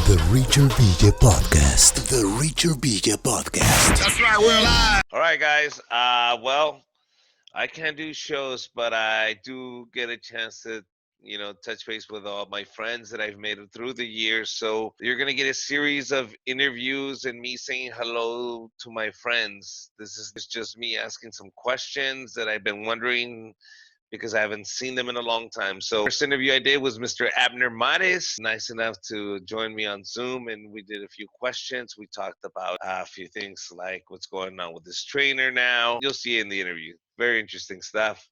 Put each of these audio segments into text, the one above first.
The Richard Villa Podcast. The Richard Villa Podcast. That's right, we're live. All right, guys. Well, I can't do shows, but I do get a chance to, touch base with all my friends that I've made through the years. So you're gonna get a series of interviews and me saying hello to my friends. This is just me asking some questions that I've been wondering because I haven't seen them in a long time. So first interview I did was Mr. Abner, nice enough to join me on Zoom, and we did a few questions. We talked about a few things like what's going on with this trainer now. You'll see in the interview. Very interesting stuff.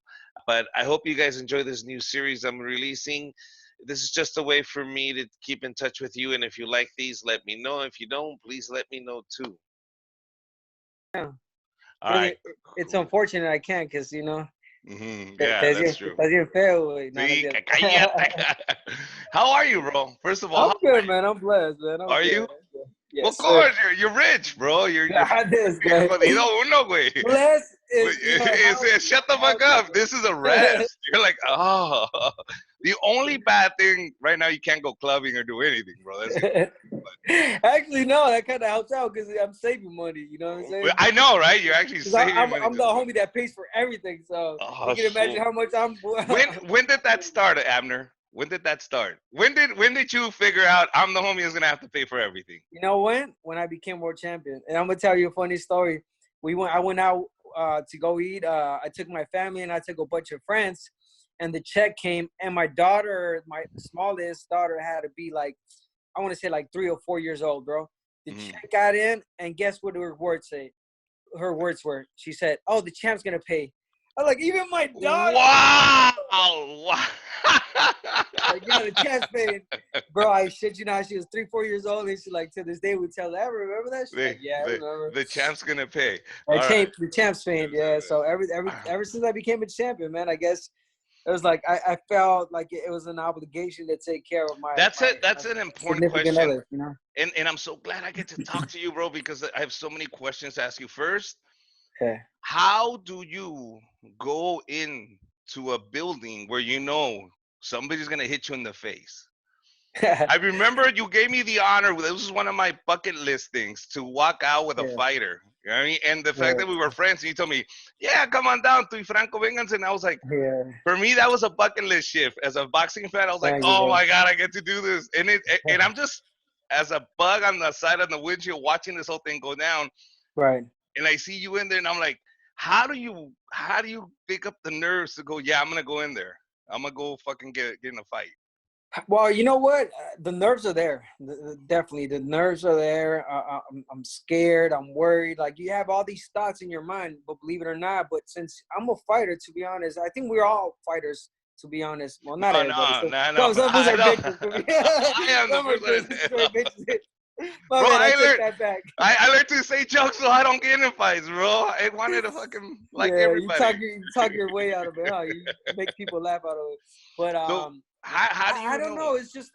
But I hope you guys enjoy this new series I'm releasing. This is just a way for me to keep in touch with you, and if you like these, let me know. If you don't, please let me know too. Yeah. All right. It's unfortunate I can't because, Yeah, that's true. Estás bien feo, güey. Sí, cállate. How are you, bro? First of all, I'm good, man. I'm blessed, man. Are good. you? Yes, Of course, you're rich, bro. You're this, you're man. jodido uno, güey. Blessed is, Shut the fuck up. This is a rest. You're like, oh. The only bad thing right now, you can't go clubbing or do anything, bro. That's it. Actually, no, that kind of helps out because I'm saving money. You know what I'm saying? I know, right? You're actually saving money. I'm the homie that pays for everything, so you can imagine how much I'm. When did that start, Abner? When did that start? When did you figure out I'm the homie who's gonna have to pay for everything? You know when? When I became world champion, and I'm gonna tell you a funny story. I went out to go eat. I took my family and I took a bunch of friends, and the check came. And my daughter, my smallest daughter, had to be like, I want to say like 3 or 4 years old, bro. The check got in, and guess what her words say? Her words were, she said, "Oh, the champ's gonna pay." I was like, even my daughter. Wow. Like, yeah, the champ's paying. Bro, I shit you not, she was 3, 4 years old, and she like to this day would tell her, remember that? She's like, yeah, I remember. The champ's gonna pay. The champ's paying, yeah. So ever since I became a champion, man, I guess it was like I felt like it was an obligation to take care of my. That's an important question. Other, And I'm so glad I get to talk to you, bro, because I have so many questions to ask you. First, okay. How do you go into a building where somebody's gonna hit you in the face? I remember you gave me the honor. This was one of my bucket list things to walk out with a fighter. You know what I mean? And the fact that we were friends, and you told me, "Yeah, come on down, tu y Franco Venganza," and I was like, for me, that was a bucket list shift. As a boxing fan, I was like, "Oh my god, I get to do this!" And I'm just as a bug on the side of the windshield watching this whole thing go down. Right. And I see you in there, and I'm like, how do you pick up the nerves to go? Yeah, I'm gonna go in there. I'm gonna go fucking get in a fight. Well, you know what? The nerves are there. Definitely, the nerves are there. I'm scared. I'm worried. Like, you have all these thoughts in your mind, but believe it or not, but since I'm a fighter, to be honest, I think we're all fighters. To be honest, well, not everybody. No. Some of us are bitches. I am the bitches. Bro, I take that back. I learned to say jokes so I don't get in fights, bro. I wanted to fucking everybody. You talk your way out of it, huh? You make people laugh out of it. But so, how do you I don't know. It's just,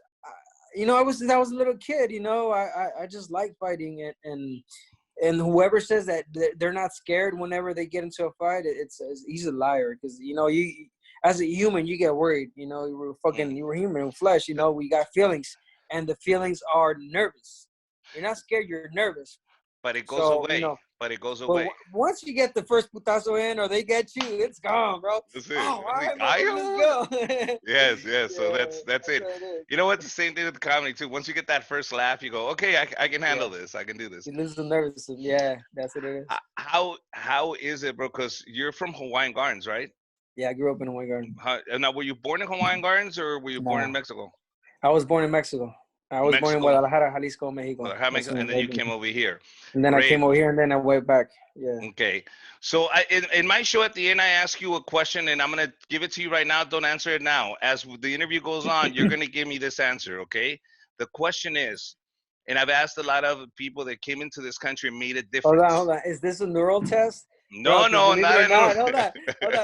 I was a little kid. I just like fighting, and whoever says that they're not scared whenever they get into a fight, he's a liar. Because you as a human, you get worried. You were human with flesh. We got feelings, and the feelings are nervous. You're not scared. You're nervous. But it goes away. But it goes away. Once you get the first putazo in, or they get you, it's gone, bro. That's it. Oh, all right, let's go. Yes. So that's it. You know what? The same thing with comedy too. Once you get that first laugh, you go, okay, I can handle this. I can do this. You lose the nervousness. Yeah, that's what it is. How is it, bro? Because you're from Hawaiian Gardens, right? Yeah, I grew up in Hawaiian Gardens. Now, were you born in Hawaiian Gardens, or were you born in Mexico? I was born in Mexico. I was born in Guadalajara, Jalisco, Mexico. And then you came over here. And then I came over here, and then I went back. Yeah. Okay. So in my show at the end, I ask you a question, and I'm going to give it to you right now. Don't answer it now. As the interview goes on, you're going to give me this answer, okay? The question is, and I've asked a lot of people that came into this country and made a difference. Hold on. Is this a neural test? No, not at all. Hold on.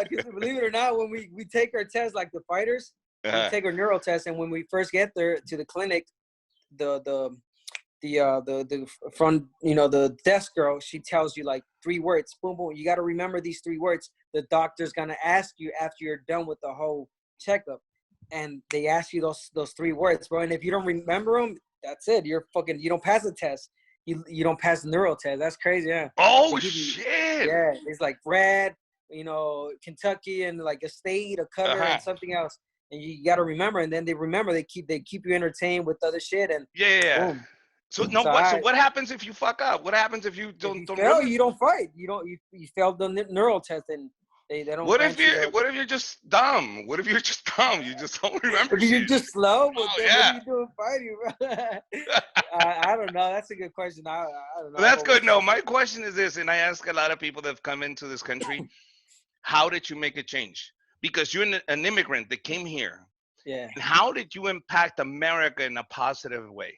Because believe it or not, when we take our test, like the fighters, we take our neural test, and when we first get there to the clinic, the front, the desk girl, she tells you like 3 words. Boom, boom. You got to remember these 3 words. The doctor's gonna ask you after you're done with the whole checkup, and they ask you those 3 words, bro. And if you don't remember them, that's it. You're fucking. You don't pass the test. You don't pass the neural test. That's crazy, yeah. Oh shit! Yeah, it's like red, Kentucky and like a state, a color, and something else. And you got to remember, and then they keep you entertained with other shit, and Yeah. boom. So no, So what? So what happens if you fuck up? What happens if you if don't you don't fail, remember? you don't fight. You failed the neural test, and they don't What if grant you you the. What if you're just dumb? What if you're just dumb? You just don't remember If you're shit. just slow, well, Oh then what are yeah. you doing fighting, bro? I don't know. That's a good question. I don't know. Well, I've that's good. always. No, my question is this, and I ask a lot of people that have come into this country: how did you make a change? Because you're an immigrant that came here, Yeah. and how did you impact America in a positive way?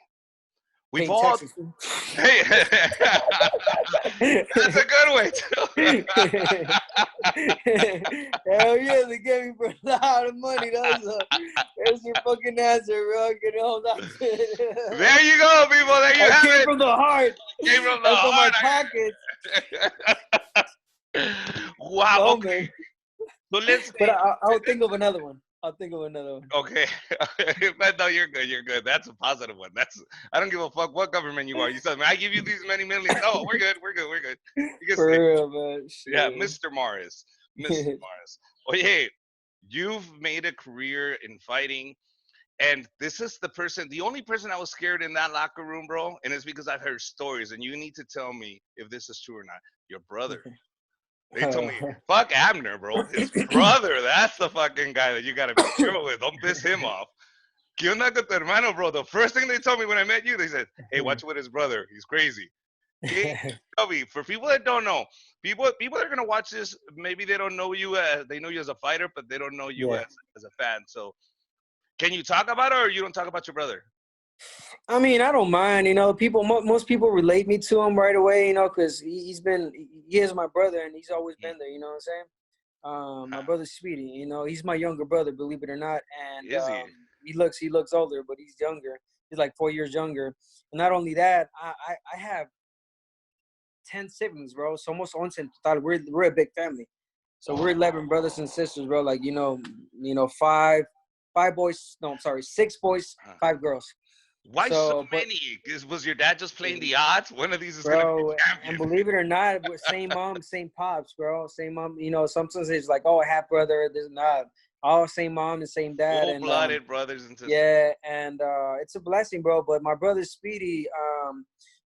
We've Paying all. taxes. Hey, that's a good way too. Hell yeah, they gave me for a lot of money. There's your fucking answer, bro. Get on that shit. There you go, people. There you I have came it. from the heart Came from the and from my heart. pockets. Wow. No, Okay. man. So let's But say. I'll think of another one. I'll think of another one. Okay. But no, you're good. You're good. That's a positive one. I don't give a fuck what government you are. You said, man, I give you these many millions. Oh, we're good. We're good. We're good. You can For stay. real, man. Yeah, Shit. Mr. Morris. Mr. Morris. Oh, hey, you've made a career in fighting. And this is the only person I was scared in that locker room, bro. And it's because I've heard stories, and you need to tell me if this is true or not. Your brother. They told me, fuck Abner, bro. His brother, that's the fucking guy that you gotta be careful with. Don't piss him off. ¿Qué onda con tu hermano, bro? The first thing they told me when I met you, they said, hey, watch with his brother. He's crazy. Okay? Cubby, for people that don't know, people that are gonna watch this, maybe they don't know you they know you as a fighter, but they don't know you Yeah. as a fan. So can you talk about it, or you don't talk about your brother? I mean, I don't mind. Most people relate me to him right away. Because he is my brother, and he's always been there. You know what I'm saying? My brother's Speedy. He's my younger brother, believe it or not. And Is he? he looks older, but he's younger. He's like 4 years younger. And not only that, I have 10 siblings, bro. Somos 11 en total. We're a big family. So we're 11 brothers and sisters, bro. Like, five boys. No, I'm sorry, 6 boys, 5 girls. Why so many? Was your dad just playing the odds? One of these is gonna be champion. And believe it or not, we're same mom, same pops, bro. Same mom. Sometimes it's like, oh, half brother. This not all same mom and same dad. Full-blooded brothers and sisters. Yeah, and it's a blessing, bro. But my brother Speedy,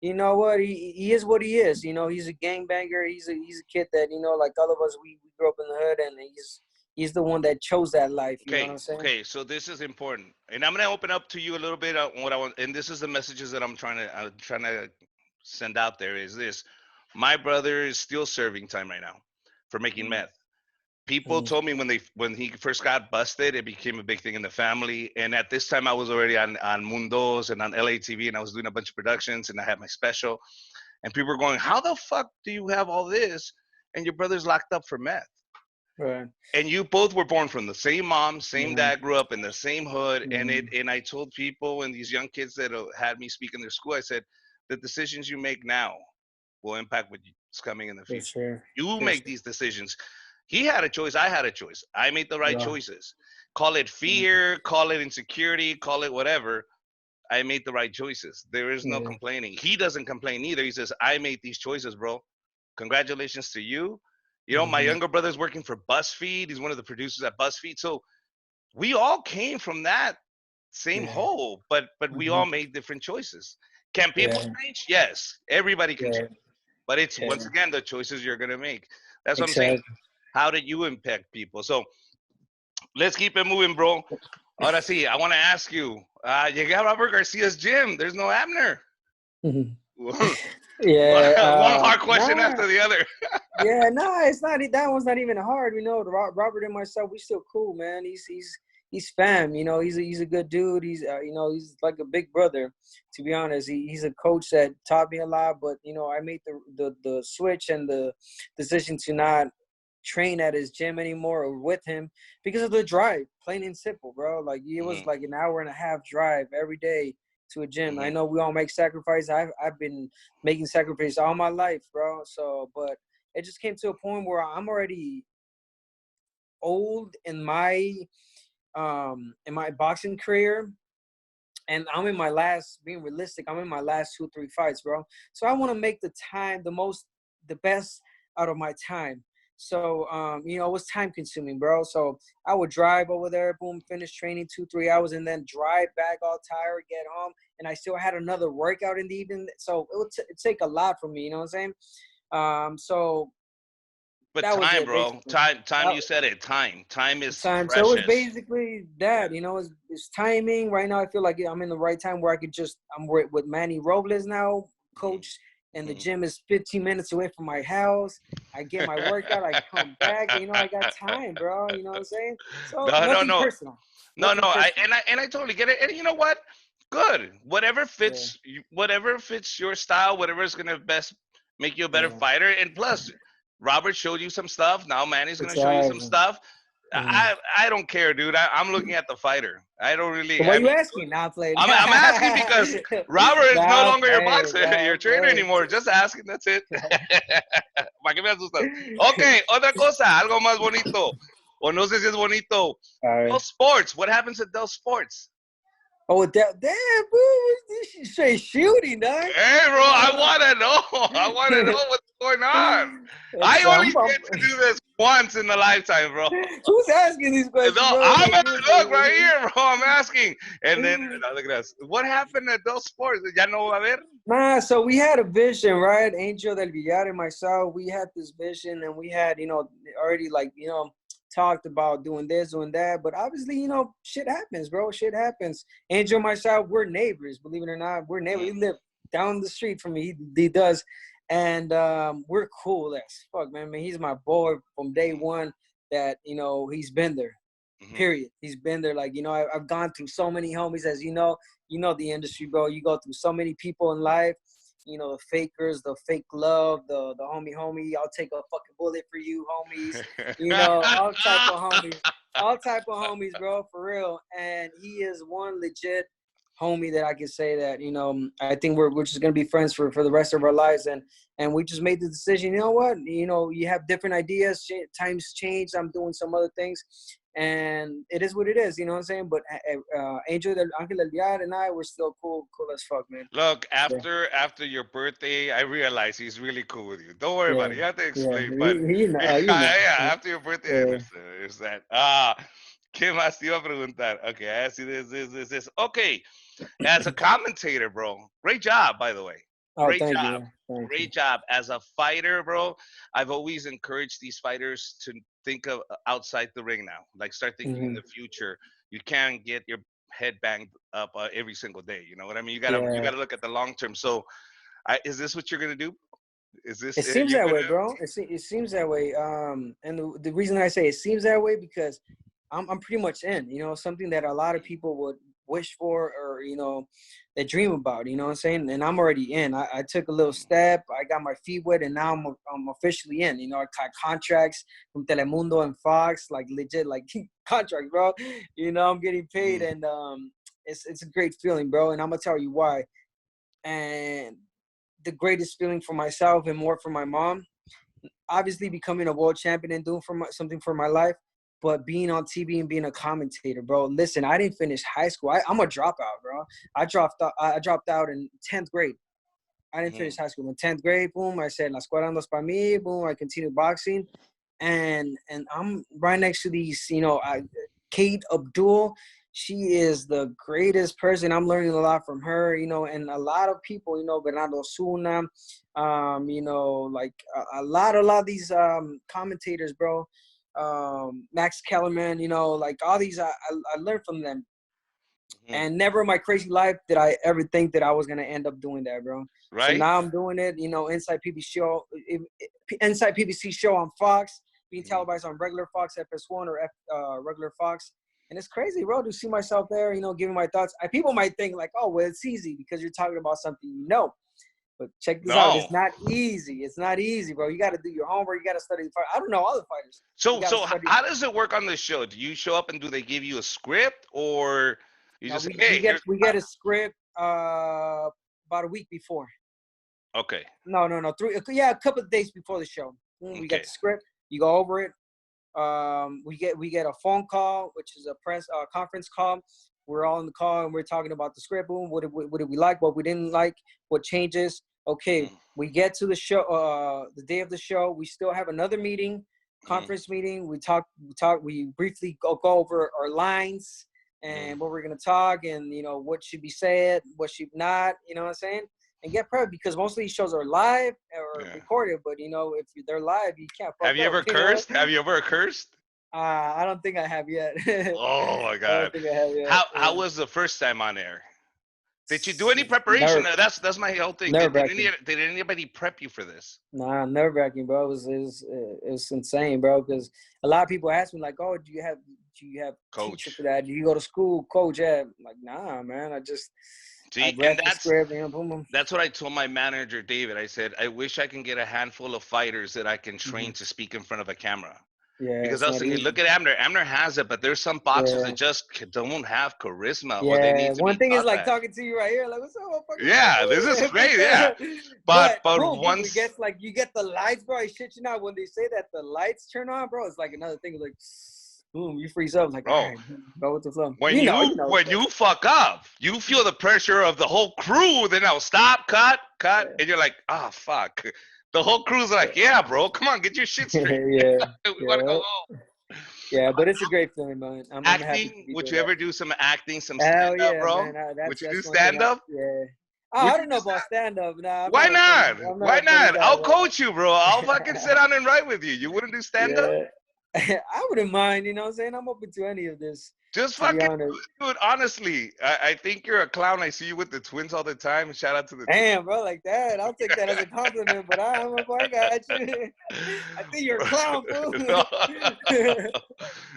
you know what? He is what he is. He's a gangbanger. He's a kid that like all of us. We grew up in the hood, and he's the one that chose that life. You know what I'm saying? Okay. So this is important, and I'm gonna open up to you a little bit on what I want. And this is the messages that I'm trying to send out there. Is this? My brother is still serving time right now for making meth. People told me when he first got busted, it became a big thing in the family. And at this time, I was already on Mundos and on LA TV, and I was doing a bunch of productions, and I had my special. And people were going, "How the fuck do you have all this, and your brother's locked up for meth?" Right. And you both were born from the same mom, same dad, grew up in the same hood. And I told people and these young kids that had me speak in their school, I said, the decisions you make now will impact what's coming in the future. Sure. You make these decisions. He had a choice. I had a choice. I made the right choices. Call it fear, call it insecurity, call it whatever. I made the right choices. There is no complaining. He doesn't complain either. He says, I made these choices, bro. Congratulations to you. My younger brother's working for BuzzFeed. He's one of the producers at BuzzFeed. So we all came from that same hole, but we all made different choices. Can people change? Yes, everybody can change. But it's once again the choices you're gonna make. That's what I'm saying. How did you impact people? So let's keep it moving, bro. Ahora sí, I want to ask you. Llegué a Robert Garcia's gym. There's no Abner. One hard question after the other. It's not. That one's not even hard. Robert and myself, we still cool, man. He's fam. He's a good dude. He's like a big brother. To be honest, he's a coach that taught me a lot. But I made the switch and the decision to not train at his gym anymore or with him because of the drive. Plain and simple, bro. Like it was like an hour and a half drive every day to a gym. I know we all make sacrifices. I've been making sacrifices all my life, bro. So, but it just came to a point where I'm already old in my boxing career, and I'm in my last, being realistic, I'm in my last 2-3 fights, bro. So I want to make the best out of my time. So, it was time consuming, bro. So I would drive over there, boom, finish training 2-3 hours, and then drive back all tired, get home, and I still had another workout in the evening. So it would take a lot from me, you know what I'm saying? So But that was time, it, bro. basically. Time. That, You said it. Time is time. So it was precious. basically that, it's timing. Right now, I feel like I'm in the right time where I'm with Manny Robles now, Mhm, coach, and the mhm. gym is 15 minutes away from my house. I get my workout, I come back, I got time, bro. You know what I'm saying? So No, no, nothing no, personal. no, Nothing no. personal. I totally get it. And you know what? Good. Yeah, Whatever fits your style, whatever is gonna best make you a better yeah. fighter. And plus, Robert showed you some stuff. Now Manny's gonna show you some Exactly. stuff. Mhm. I don't care, dude. I'm looking at the fighter. I don't So really. what I you mean, asking? Now playing. I'm asking because Robert is no Now longer your playing. boxer, Now your trainer playing. anymore. Just asking. That's it. ¿Para qué me asustas? Okay, otra cosa, algo más bonito. O no sé si es bonito. All Dell right. Sports. What happens at Dell Sports? Oh, damn, boo! This shit straight shooting, dog. Hey, bro, I want to know. I want to know what's going on. I It's, only get to do this once in a lifetime, bro. who's asking these questions, No, bro? I'm Like, look right here, bro. I'm asking. And then, no, look at us. What happened at Dell Sports? ¿Ya no va a haber? nah, so we had a vision, right? Angel Del Villar and myself, we had this vision, and we had, already like, talked about doing this, doing that. But obviously, shit happens, bro. Shit happens. Angel and myself, we're neighbors. Believe it or not, we're neighbors. He Mm-hmm. live down the street from me. He does, and we're cool as fuck, man. He's my boy from day one. That he's been there. Mm-hmm. Period. He's been there. Like, I've gone through so many homies, as the industry, bro. You go through so many people in life. The fakers, the fake love, the homie. I'll take a fucking bullet for you, homies. All type of homies, bro, for real. And he is one legit homie that I can say that I think we're just gonna be friends for the rest of our lives. And we just made the decision. You know what? You have different ideas. Times change. I'm doing some other things, and it is what it is. You know what I'm saying? But Angel Del Villar and I were still cool as fuck, man. Look, Yeah, after your birthday, I realized he's really cool with you. Don't worry yeah, about it. You have to yeah. explain, but yeah, after your birthday, I understood. It's that. ¿Qué más te iba a preguntar? Okay, I see this. Okay, as a commentator, bro, great job, by the way. Oh, Great thank you, job. man. Thank you. Great job. As a fighter, bro, I've always encouraged these fighters to think of outside the ring now. Like start thinking in Hmm. the future. You can't get your head banged up every single day. You know what I mean? You Yeah, gotta look at the long term. So, is this what you're gonna do? Is it this seems you're that way, gonna? bro. It seems that way. And the reason I say it seems that way because I'm pretty much in. Something that a lot of people would wish for, or they dream about. You know what I'm saying? And I'm already in. I took a little step. I got my feet wet, and now I'm officially in. I got contracts from Telemundo and Fox, like legit, like contracts, bro. I'm getting paid, Mhm. and it's a great feeling, bro. And I'm gonna tell you why. And the greatest feeling for myself and more for my mom, obviously becoming a world champion and doing something for my life, but being on TV and being a commentator, bro. Listen, I didn't finish high school. I'm a dropout, bro. I dropped out in 10th grade. I didn't finish Mhm. high school. In 10th grade, boom, I said, La escuela no es para mí, boom, I continued boxing. And I'm right next to these, Kate Abdul. She is the greatest person. I'm learning a lot from her, and a lot of people, Bernardo Suna, like a lot of these commentators, bro. Max Kellerman, like all these, I learned from them. Mhm. And never in my crazy life did I ever think that I was gonna end up doing that, bro. So Right? now I'm doing it, Inside PBC show on Fox, being Mhm. televised on regular Fox FS1 or regular Fox. And it's crazy, bro, to see myself there, giving my thoughts. People might think like, oh, well, it's easy because you're talking about something you know. But check this out. No. It's not easy. It's not easy, bro. You got to do your homework. You got to study the fight. I don't know all the fighters. You So got to so study. how does it work on the show? Do you show up and do they give you a script or you Now just say, we hey, get here's we get a script about a week before. okay, No, a couple of days before the show. We get okay. the script. You go over it. We get a phone call, which is a press conference call, we're all in the call and we're talking about the script. Boom, what did we like? What we didn't like? What changes? Okay, we get to the show, the day of the show. We still have another meeting, conference meeting. We briefly go over our lines and what we're gonna talk, and what should be said, what should not. You know what I'm saying? And get prepped, because most of these shows are live or recorded. But if they're live, you can't fuck Have you up, ever cursed? Have you ever cursed? I don't think I have yet. Oh my I God! don't think I have yet. How was the first time on air? Did you do any preparation? Nerve, That's my whole thing. nerve-wracking. Did anybody prep you for this? Nah, nerve-wracking, bro. It was insane, bro. Because a lot of people ask me like, "Oh, do you have teacher Coach. for that? Do you go to school, coach?" Yeah, I'm like, nah, man. I See, read and the script, boom, boom. that's what I told my manager, David. I said, I wish I can get a handful of fighters that I can train to speak in front of a camera. Yeah, Because it's I was not thinking, easy. look at Abner. Abner has it, but there's some boxers Yeah, that just don't have charisma, or they yeah. need to One be thing is taught like that. talking to you right here, like, "What's up, Yeah, this is great. Yeah, motherfucker?" but Boom, boom. We once, get like you get the lights, bro. I shit you not. When they say that the lights turn on, bro, it's like another thing. Like, boom, you freeze up. Like, all bro, right, go with the flow. when You know. you fuck up, you feel the pressure of the whole crew. Then now stop, cut, and you're like, ah, fuck. The whole crew's like, yeah, bro, come on, get your shit straight. Yeah, We want to go yeah, home. yeah. But it's a great feeling, man. I'm happy to Acting? be Would doing you that. ever do some acting, some stand Hell up, yeah, bro? man. Would you do That's one thing. stand up? Yeah. Oh, Would I you don't do know stand? about stand up. Nah, I'm Why not a funny. not? I'm not Why a funny not? guy, I'll bro. coach you, bro. I'll fucking sit down and write with you. You wouldn't do stand up? Yeah. I wouldn't mind. You know what I'm saying? I'm open to any of this. Just To be fucking honest. do it. Honestly, I think you're a clown. I see you with the twins all the time. Shout out to the twins. Damn, bro, like that. I'll take that as a compliment, but I'm a I got you. I think you're a clown, fool. no,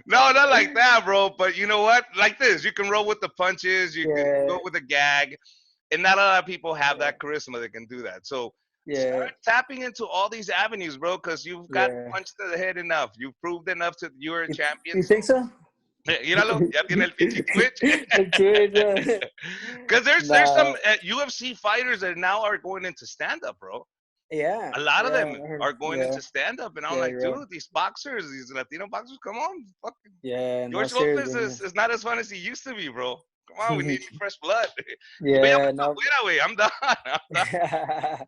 no, not like that, bro. But you know what? Like this, you can roll with the punches. You can Yeah, go with a gag, and not a lot of people have yeah, that charisma that can do that. So yeah, start tapping into all these avenues, bro, because you've got yeah. punched to the head enough. You've proved enough to you're a champion. You So think so? míralo, ya tiene el pinche twitch. Twitch, yeah. Because there's some Nah, UFC fighters that now are going into stand up, bro. yeah, A lot of yeah, them are going yeah, into stand up, and I'm yeah, like, you're right. dude, these boxers, these Latino boxers, come on, fucking Yeah, no, George Lopez seriously, man. is not as fun as he used to be, bro. Come on, we need fresh blood. Yo ya me Yeah, no. tocó, güey. I'm done. I'm done.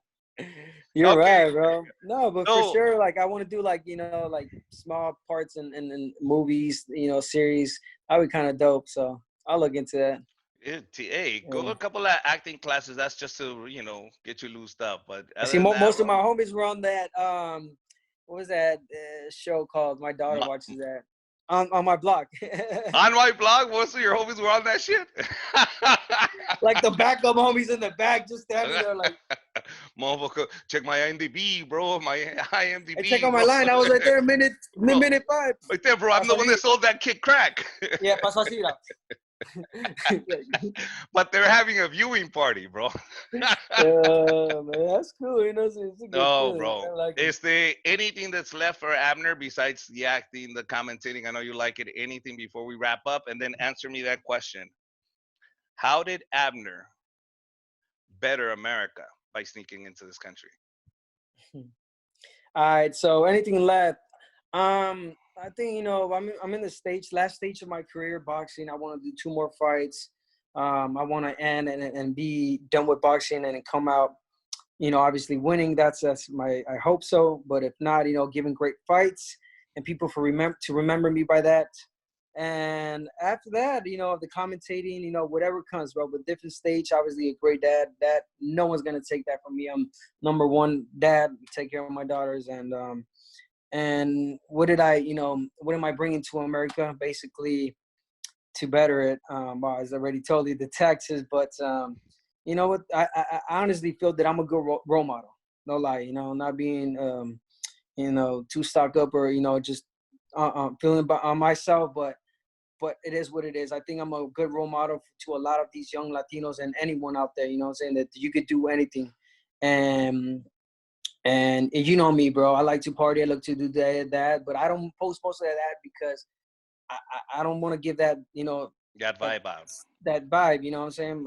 You're Okay, right, bro. No, but for so sure, like I want to do like like small parts in movies, series. That would be kind of dope. So I'll look into that. hey, go Yeah. a couple of acting classes. That's just to get you loosed up. But I other see than that, most of bro, my homies were on that. What was that show called? My daughter my, watches that on my block. on my blog, most of your homies were on that shit. Like the backup homies in the back, just standing there, like, Motherfucker, check my IMDb, bro. My "Hey, check IMDb, out my bro. line. I was right there, minute Bro, minute 5. right there, bro. I'm the Pasó one así. that sold that kid crack. Yeah, pasó así, But they're having a viewing party, bro. man, that's cool. It's a good No, feeling. bro. I like it. Is there anything that's left for Abner besides the acting, the commentating? I know you like it. Anything before we wrap up? And then answer me that question. How did Abner better America by sneaking into this country? All right. So anything left? I think I'm in the last stage of my career, boxing. I want to do 2 more fights. I want to end and be done with boxing and come out, obviously winning. That's I hope so. But if not, giving great fights and people to remember me by that. And after that, the commentating, whatever comes, bro. But different stage, obviously a great dad. That no one's gonna take that from me. I'm number one dad. Take care of my daughters, and what am I bringing to America? Basically, to better it. Well, as I already told you, the taxes. But you know what? I honestly feel that I'm a good role model. No lie. Not being too stocked up or just feeling on myself, but it is what it is. I think I'm a good role model to a lot of these young Latinos and anyone out there, saying that you could do anything. And you know me, bro. I like to party. I like to do that, but I don't post most of that because I don't want to give that, That vibe out. that vibe. You know what I'm saying?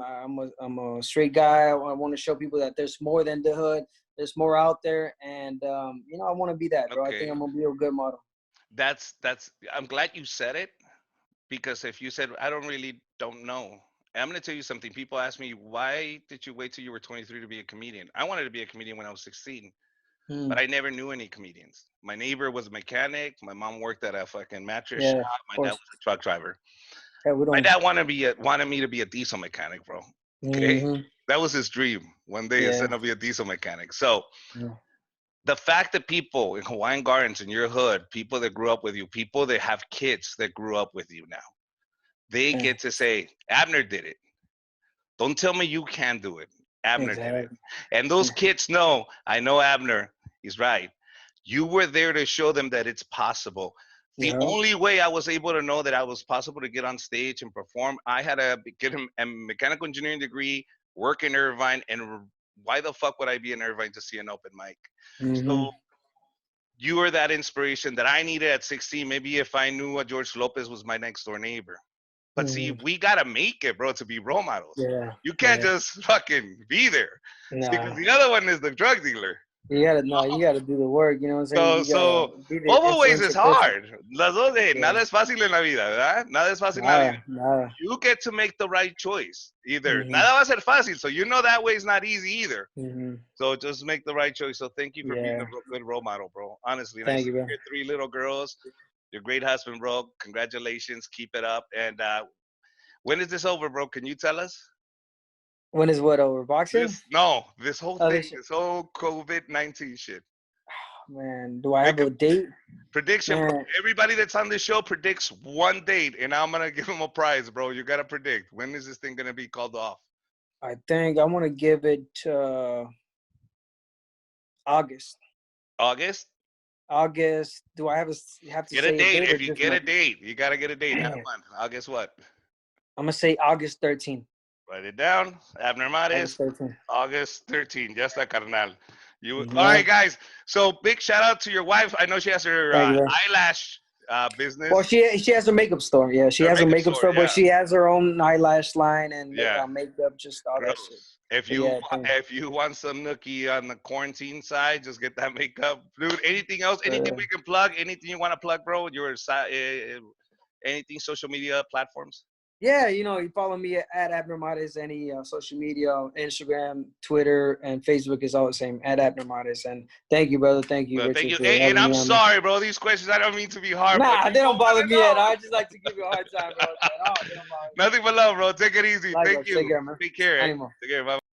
I'm a straight guy. I want to show people that there's more than the hood. There's more out there, and I want to be that, bro. I think Okay. I'm gonna be a good model. That's I'm glad you said it because if you said I don't know, and I'm gonna tell you something. People ask me, why did you wait till you were 23 to be a comedian? I wanted to be a comedian when I was 16, but Mm. I never knew any comedians. My neighbor was a mechanic. My mom worked at a fucking mattress Yeah, shop. of My dad course. was a truck driver. Yeah, we My don't. dad wanted me to be a diesel mechanic, bro. Okay, Hmm. that was his dream. One day, is Yeah. to be a diesel mechanic. So Yeah. the fact that people in Hawaiian Gardens, in your hood, people that grew up with you, people that have kids that grew up with you now, they Yeah. get to say, Abner did it. Don't tell me you can't do it. Abner did it. Exactly. And those Yeah. kids know, I know Abner, he's right. You were there to show them that it's possible. The Yeah. only way I was able to know that I was possible to get on stage and perform, I had to get a mechanical engineering degree, work in Irvine, and why the fuck would I be in Irvine to see an open mic? Hmm. So you were that inspiration that I needed at 16. Maybe if I knew what George Lopez was my next door neighbor. But see, Hmm. we gotta make it, bro, to be role models. Yeah. You can't Yeah. just fucking be there. See, because Nah. the other one is the drug dealer. You gotta know. You gotta do the work. You know what I'm saying? So, You gotta so be the both ways is influential person. hard. Las dos de Yeah. nada es fácil en la vida, ¿verdad? Nada es fácil en la vida. Nada. Nada. You get to make the right choice. Either Hmm. nada va a ser fácil, so you know that way is not easy either. Hmm. So just make the right choice. So thank you for being Yeah. a good role model, bro. Honestly, and I Thank see you, bro. your 3 little girls. You're a great husband, bro. Congratulations. Keep it up. And when is this over, bro? Can you tell us? When is what over? Boxing? This whole Oh, thing, this shit. this whole COVID-19 shit. Man, do I have Make a a date? prediction, bro. Man, Everybody that's on this show predicts one date, and I'm gonna give them a prize, bro. You gotta predict. When is this thing gonna be called off? I think I want to give it August. August? August. Do I have to Get a say a date. date or If you just get a month? date, you gotta get a date, not a I'm month. August what? gonna say August 13th. Write it down. Abner Mares, August 13th. August 13th. Yes, la carnal. All Yeah. right, guys. So big shout out to your wife. I know she has her Thank you, bro. eyelash Well, business, she has a makeup store. Yeah, she her has a makeup makeup store. store, but Yeah, she has her own eyelash line and yeah. makeup, just all that shit. Gross. If But you yeah, thank if you want some nookie on the quarantine side, just get that makeup, dude. Anything else? Anything you. we can plug? Anything you want to plug, bro? Anything social media platforms? Yeah, you follow me at Abnormades, any social media, Instagram, Twitter, and Facebook is all the same, at Abnormades. And thank you, brother. Thank you, Well, thank Richard, you. for And having I'm me on. sorry, bro. These questions I don't mean to be hard, but Nah, they people don't bother want to me at all. know. I just like to give you a hard time, bro. At all. They don't bother me. Nothing but love, bro. Take it easy. Thank Likewise. Take you. care, man. Take care. Anymore. Take care. Bye.